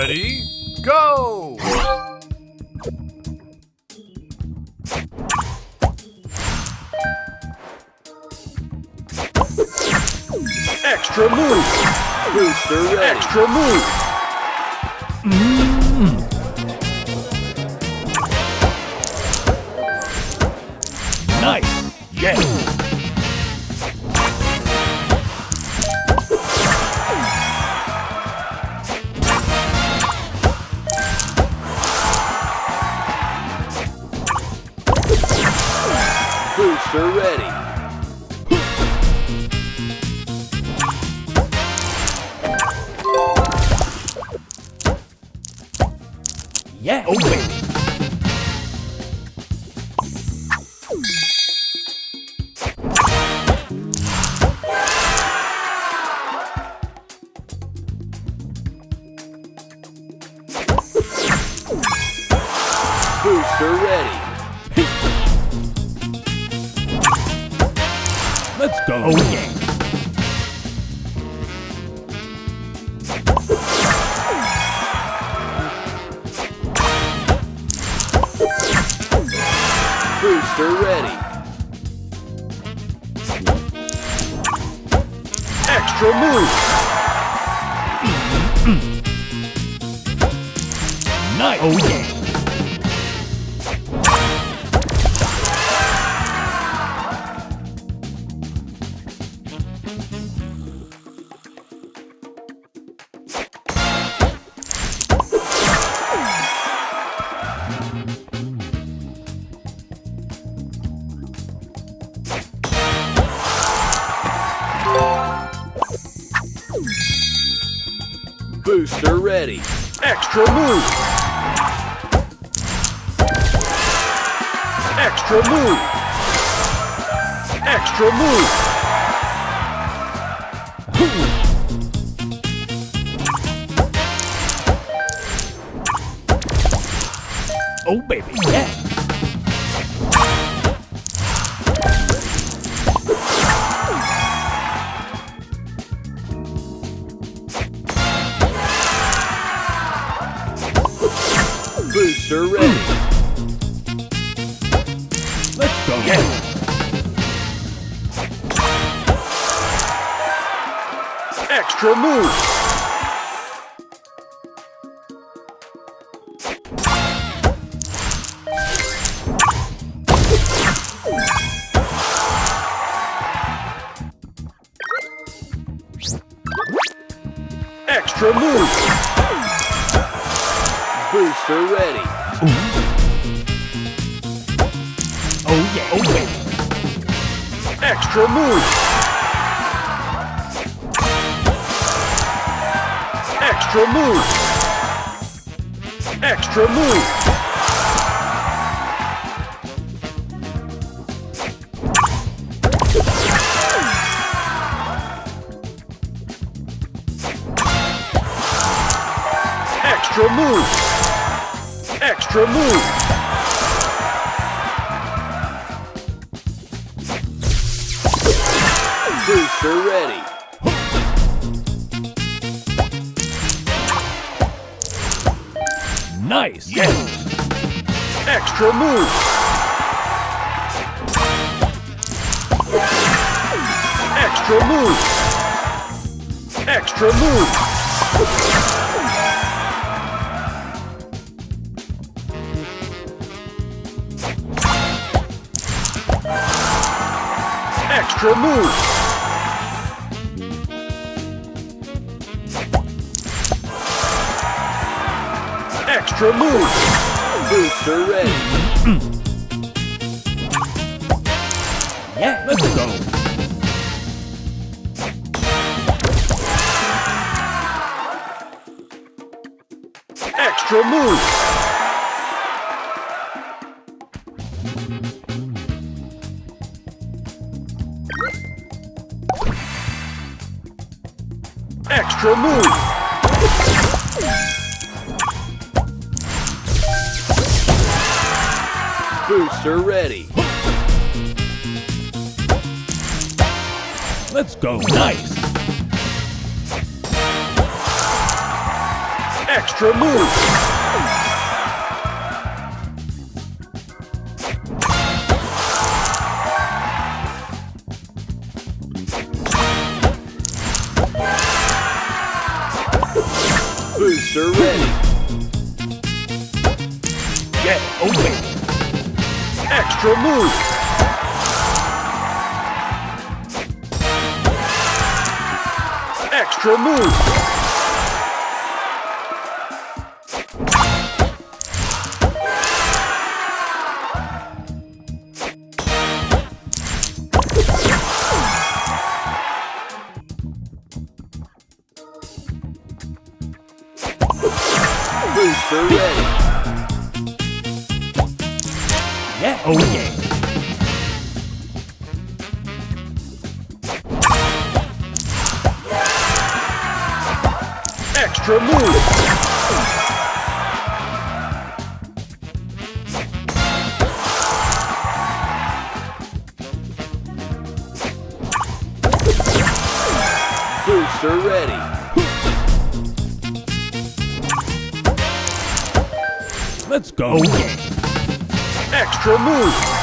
Ready, go! Extra move! Booster ready! Extra move! Nice! Yes! Booster ready! Yeah! Oh, baby! Booster ready! Let's go! Oh, yeah! Booster ready! Extra move! Nice! Oh, yeah! Booster ready! Extra move! Extra move! Extra move! Oh, baby! Yeah! Booster ready! Let's go! Yeah! Extra move! Extra move! Booster ready! Oh, yeah! Oh, baby! Extra move! Extra move! Extra move! Extra move! Extra move! Booster ready! Nice! Yeah! Extra move! Extra move! Extra move! Extra move! Extra move! Booster ready! Yeah! Let's go! Extra move! Extra move! Booster ready! Let's go! Nice! Extra move. Booster ready. Yeah, oh baby. Extra move. Extra move. Booster ready. Yeah, oh yeah. Extra move. Booster ready. Let's go. Oh yeah. Extra move.